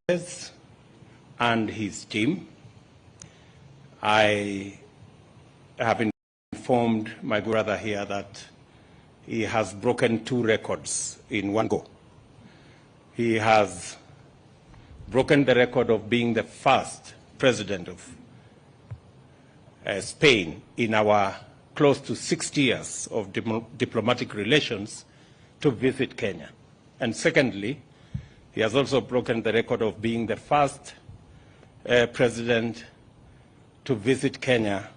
and his team. I have informed my brother here that he has broken 2 records in one go. He has broken the record of being the first president of Spain in our close to 60 years of diplomatic relations to visit Kenya. And secondly, he has also broken the record of being the first president to visit Kenya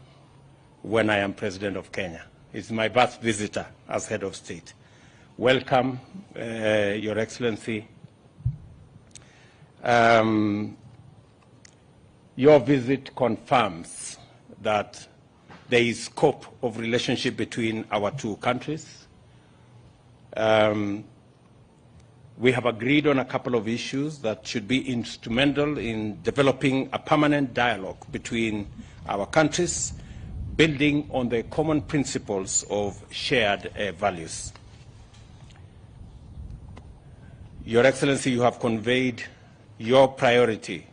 when I am president of Kenya. He's my first visitor as head of state. Welcome, Your Excellency. Your visit confirms that there is scope of relationship between our 2 countries. We have agreed on a couple of issues that should be instrumental in developing a permanent dialogue between our countries, building on the common principles of shared values. Your Excellency, you have conveyed your priority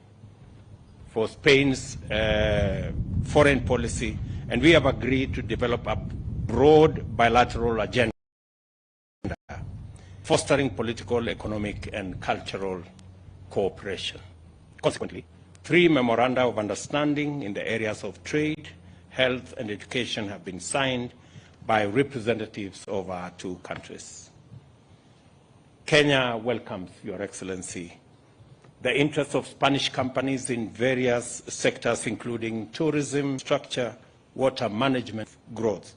for Spain's foreign policy, and we have agreed to develop a broad bilateral agenda fostering political, economic, and cultural cooperation. Consequently, 3 memoranda of understanding in the areas of trade, health, and education have been signed by representatives of our 2 countries. Kenya welcomes, Your Excellency, the interests of Spanish companies in various sectors, including tourism, structure, water management, growth,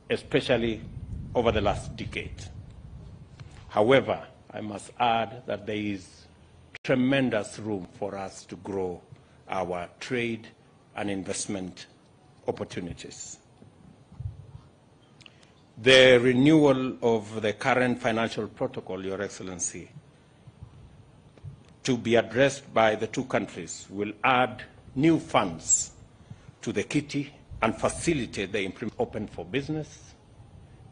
especially over the last decade. However, I must add that there is tremendous room for us to grow our trade and investment opportunities. The renewal of the current financial protocol, Your Excellency, to be addressed by the 2 countries will add new funds to the kitty and facilitate the improvement open for business.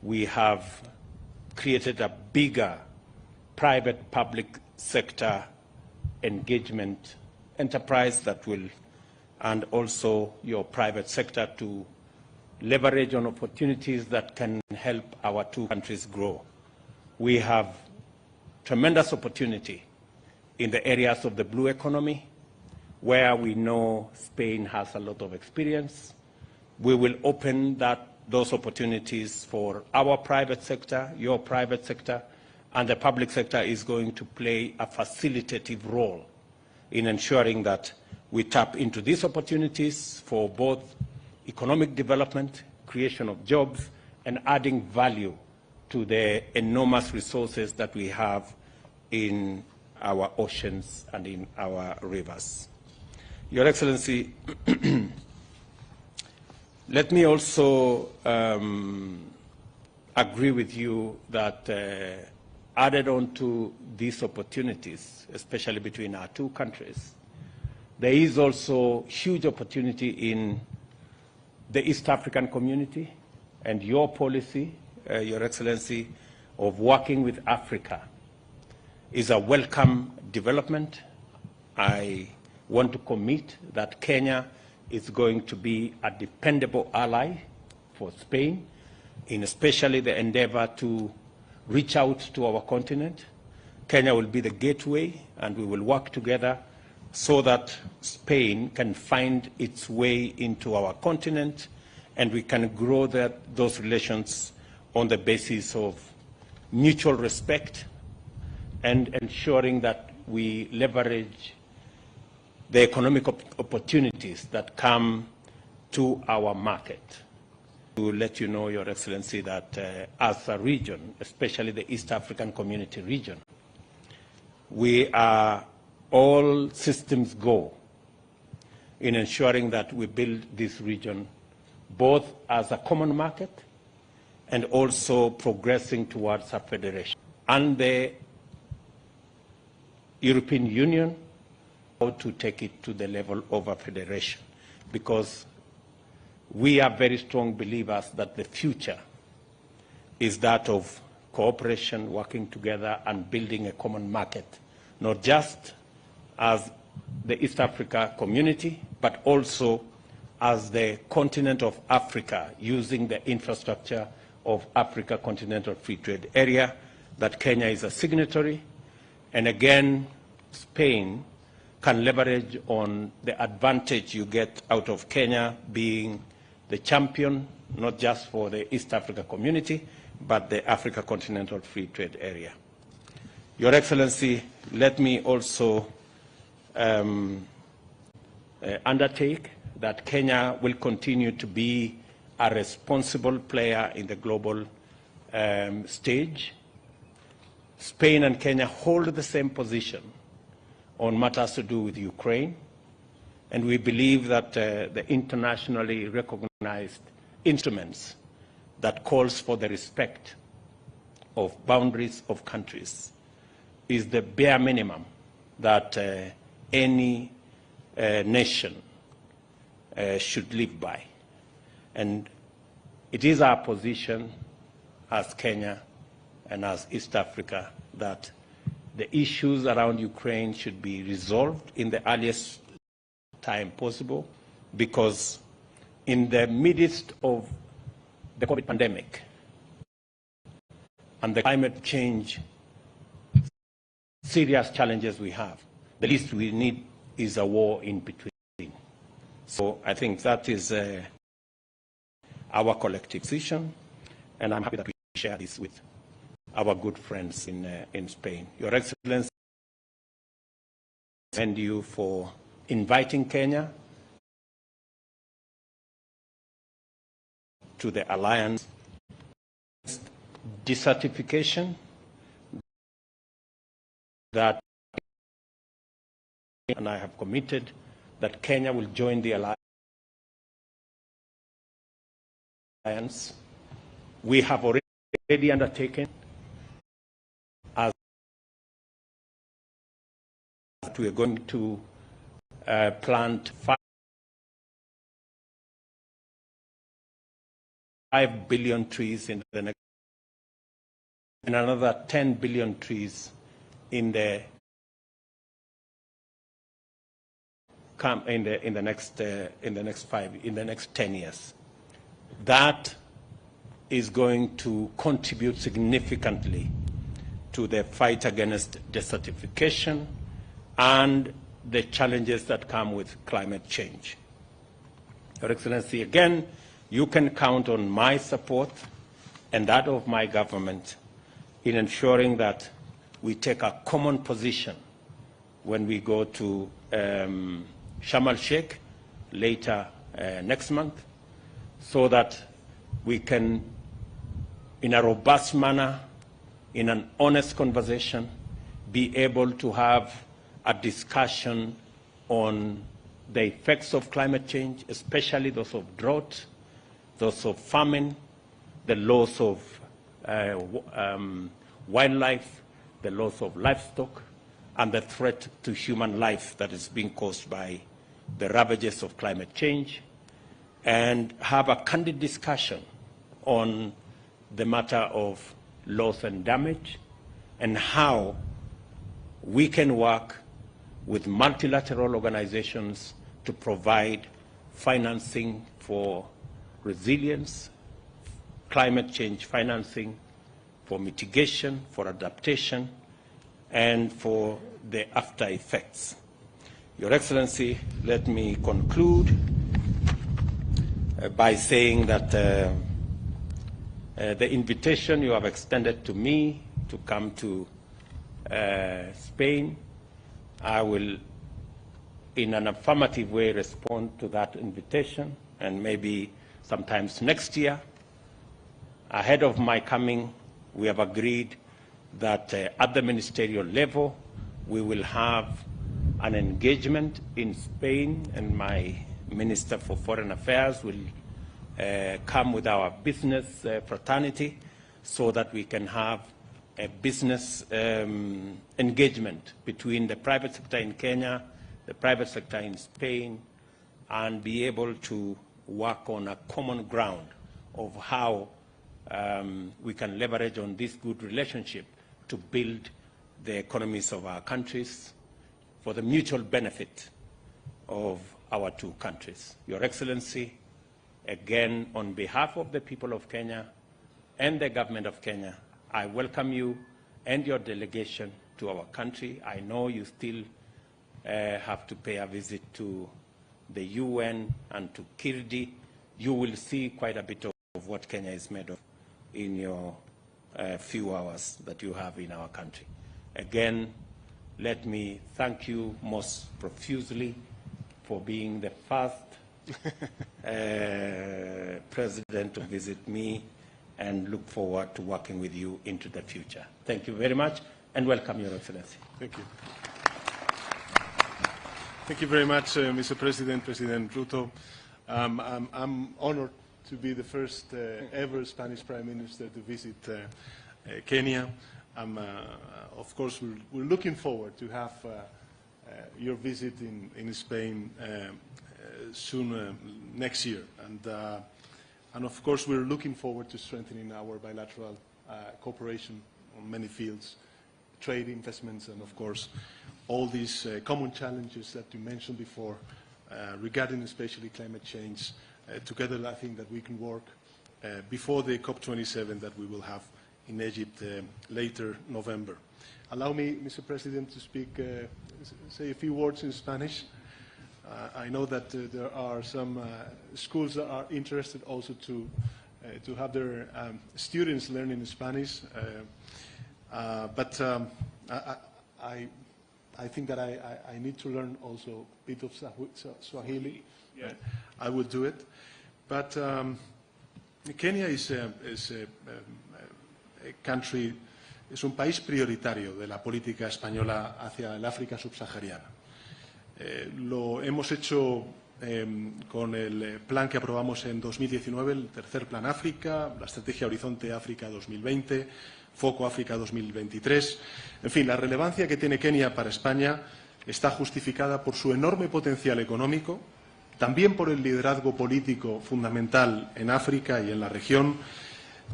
We have created a bigger private-public sector engagement enterprise that will, and also your private sector to leverage on opportunities that can help our 2 countries grow. We have tremendous opportunity in the areas of the blue economy, where we know Spain has a lot of experience. We will open those opportunities for our private sector, your private sector, and the public sector is going to play a facilitative role in ensuring that we tap into these opportunities for both economic development, creation of jobs, and adding value to the enormous resources that we have in our oceans and in our rivers. Your Excellency, let me also agree with you that added on to these opportunities, especially between our 2 countries, there is also huge opportunity in the East African community, and your policy, Your Excellency, of working with Africa is a welcome development. I want to commit that Kenya is going to be a dependable ally for Spain, in especially the endeavor to reach out to our continent. Kenya will be the gateway, and we will work together so that Spain can find its way into our continent, and we can grow those relations on the basis of mutual respect and ensuring that we leverage the economic opportunities that come to our market. To let you know, Your Excellency, that as a region, especially the East African Community region, we are all systems go in ensuring that we build this region both as a common market and also progressing towards a federation. And the European Union, how to take it to the level of a federation, because we are very strong believers that the future is that of cooperation, working together, and building a common market, not just as the East Africa community, but also as the continent of Africa, using the infrastructure of Africa Continental Free Trade Area, that Kenya is a signatory. And again, Spain can leverage on the advantage you get out of Kenya being the champion, not just for the East Africa community, but the Africa Continental Free Trade Area. Your Excellency, let me also undertake that Kenya will continue to be a responsible player in the global stage. Spain and Kenya hold the same position on matters to do with Ukraine, and we believe that the internationally recognized instruments that calls for the respect of boundaries of countries is the bare minimum that any nation should live by. And it is our position as Kenya and as East Africa that the issues around Ukraine should be resolved in the earliest time possible, because in the midst of the COVID pandemic and the climate change serious challenges we have, the least we need is a war in between. So I think that is our collective decision, and I'm happy that we share this with our good friends in Spain. Your Excellency, I commend you for inviting Kenya to the alliance. Desertification that, and I have committed that Kenya will join the alliance. We have already undertaken as we are going to plant 5 billion trees in the next, and another 10 billion trees in the next 10 years. That is going to contribute significantly to the fight against desertification and the challenges that come with climate change. Your Excellency, again, you can count on my support and that of my government in ensuring that we take a common position when we go to Sharm el-Sheikh later next month, so that we can, in a robust manner, in an honest conversation, be able to have a discussion on the effects of climate change, especially those of drought, those of famine, the loss of wildlife, the loss of livestock, and the threat to human life that is being caused by the ravages of climate change, and have a candid discussion on the matter of loss and damage, and how we can work with multilateral organizations to provide financing for resilience, climate change financing, for mitigation, for adaptation, and for the after effects. Your Excellency, let me conclude by saying that the invitation you have extended to me to come to Spain, I will, in an affirmative way, respond to that invitation, and maybe sometimes next year. Ahead of my coming, we have agreed that at the ministerial level, we will have an engagement in Spain, and my Minister for Foreign Affairs will come with our business fraternity so that we can have a business engagement between the private sector in Kenya, the private sector in Spain, and be able to work on a common ground of how we can leverage on this good relationship to build the economies of our countries for the mutual benefit of our two countries. Your Excellency, again, on behalf of the people of Kenya and the government of Kenya, I welcome you and your delegation to our country. I know you still have to pay a visit to the UN and to Kirdi. You will see quite a bit of what Kenya is made of in your few hours that you have in our country. Again, let me thank you most profusely for being the first president to visit me, and look forward to working with you into the future. Thank you very much, and welcome, Your Excellency. Thank you. Thank you very much, Mr. President, President RUTO. I'm honored to be the first ever Spanish Prime Minister to visit Kenya. Of course, we're looking forward to have your visit in Spain soon next year. And of course, we're looking forward to strengthening our bilateral cooperation on many fields, trade, investments, and of course, all these common challenges that you mentioned before regarding especially climate change. Together, I think that we can work before the COP27 that we will have in Egypt later November. Allow me, Mr. President, to say a few words in Spanish. I know that there are some schools that are interested also to have their students learning Spanish, but I think that I need to learn also a bit of Swahili. Yeah. I will do it. But Kenya is a country, es un país prioritario de la política española hacia el África subsahariana. Lo hemos hecho con el plan que aprobamos en 2019, el tercer Plan África, la Estrategia Horizonte África 2020, Foco África 2023. En fin, la relevancia que tiene Kenia para España está justificada por su enorme potencial económico, también por el liderazgo político fundamental en África y en la región,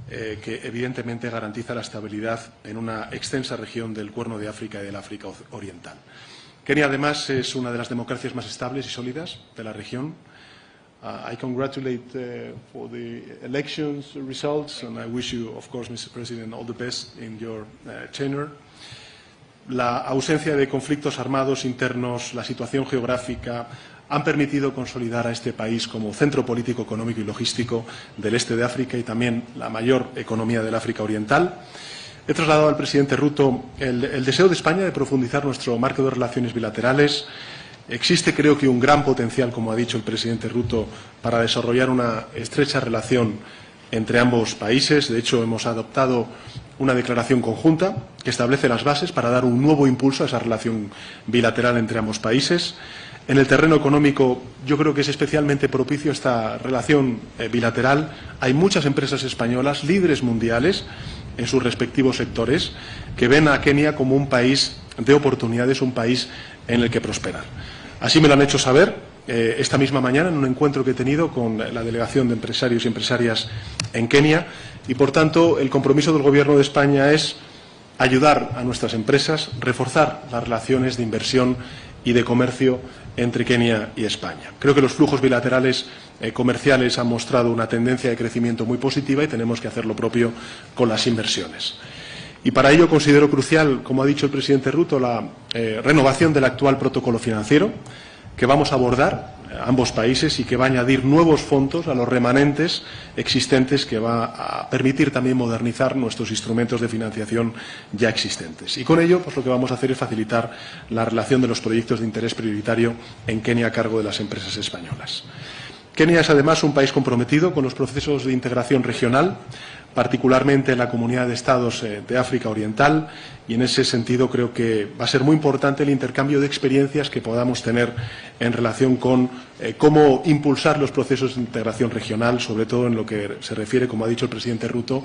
que evidentemente garantiza la estabilidad en una extensa región del Cuerno de África y del África Oriental. Kenia, además, es una de las democracias más estables y sólidas de la región. I congratulate for the elections results, and I wish you, of course, Mr. President, all the best in your tenure. La ausencia de conflictos armados internos, la situación geográfica, han permitido consolidar a este país como centro político, económico y logístico del este de África y también la mayor economía del África Oriental. He trasladado al presidente RUTO el deseo de España de profundizar nuestro marco de relaciones bilaterales. Existe, creo que, un gran potencial, como ha dicho el presidente RUTO, para desarrollar una estrecha relación entre ambos países. De hecho, hemos adoptado una declaración conjunta que establece las bases para dar un nuevo impulso a esa relación bilateral entre ambos países. En el terreno económico, yo creo que es especialmente propicio esta relación bilateral. Hay muchas empresas españolas, líderes mundiales, en sus respectivos sectores, que ven a Kenia como un país de oportunidades, un país en el que prosperar. Así me lo han hecho saber esta misma mañana en un encuentro que he tenido con la delegación de empresarios y empresarias en Kenia y, por tanto, el compromiso del Gobierno de España es ayudar a nuestras empresas, reforzar las relaciones de inversión y de comercio entre Kenia y España. Creo que los flujos bilaterales comerciales han mostrado una tendencia de crecimiento muy positiva y tenemos que hacer lo propio con las inversiones. Y para ello considero crucial, como ha dicho el presidente RUTO, la renovación del actual protocolo financiero que vamos a abordar ambos países y que va a añadir nuevos fondos a los remanentes existentes, que va a permitir también modernizar nuestros instrumentos de financiación ya existentes. Y con ello, pues lo que vamos a hacer es facilitar la relación de los proyectos de interés prioritario en Kenia a cargo de las empresas españolas. Kenia es además un país comprometido con los procesos de integración regional, particularmente en la Comunidad de Estados de África Oriental, y en ese sentido creo que va a ser muy importante el intercambio de experiencias que podamos tener en relación con cómo impulsar los procesos de integración regional, sobre todo en lo que se refiere, como ha dicho el presidente RUTO,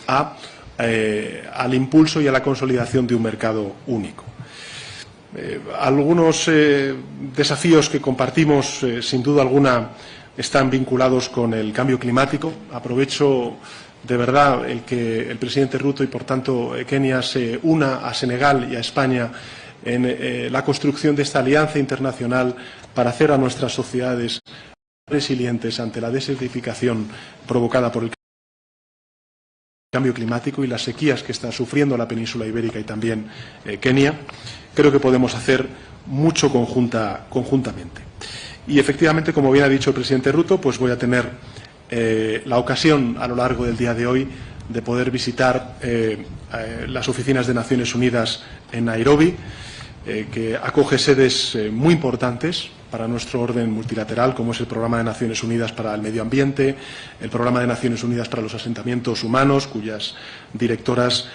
al impulso y a la consolidación de un mercado único. Algunos desafíos que compartimos, sin duda alguna, están vinculados con el cambio climático. Aprovecho de verdad el que el presidente RUTO y, por tanto, Kenia se una a Senegal y a España en la construcción de esta alianza internacional para hacer a nuestras sociedades resilientes ante la desertificación provocada por el cambio climático y las sequías que está sufriendo la península ibérica y también Kenia. Creo que podemos hacer mucho conjuntamente. Y efectivamente, como bien ha dicho el presidente RUTO, pues voy a tener la ocasión a lo largo del día de hoy de poder visitar las oficinas de Naciones Unidas en Nairobi, que acoge sedes muy importantes para nuestro orden multilateral, como es el Programa de Naciones Unidas para el Medio Ambiente, el Programa de Naciones Unidas para los Asentamientos Humanos, cuyas directoras,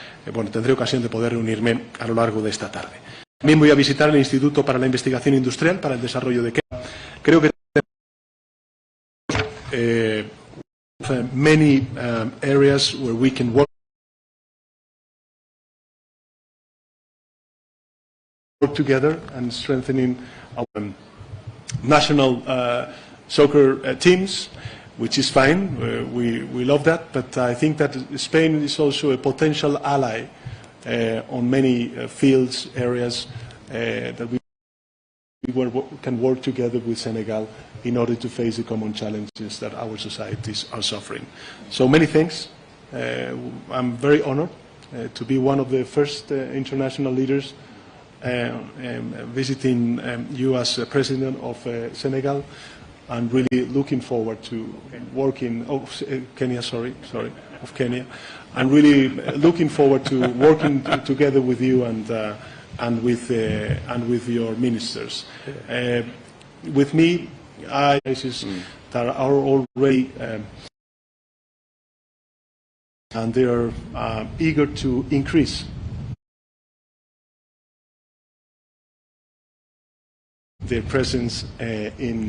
tendré ocasión de poder reunirme a lo largo de esta tarde. También voy a visitar el Instituto para la Investigación Industrial para el Desarrollo de Kenia. Creo que tenemos many areas where we can work together and strengthening our national soccer teams, which is fine. We love that, but I think that Spain is also a potential ally on many fields, areas that we can work together with Senegal in order to face the common challenges that our societies are suffering. So many thanks. I'm very honored to be one of the first international leaders visiting you as President of Senegal. I'm really looking forward to working, Kenya, of Kenya. I'm really looking forward to working together with you and with your ministers. With me, places that are already and they are eager to increase their presence in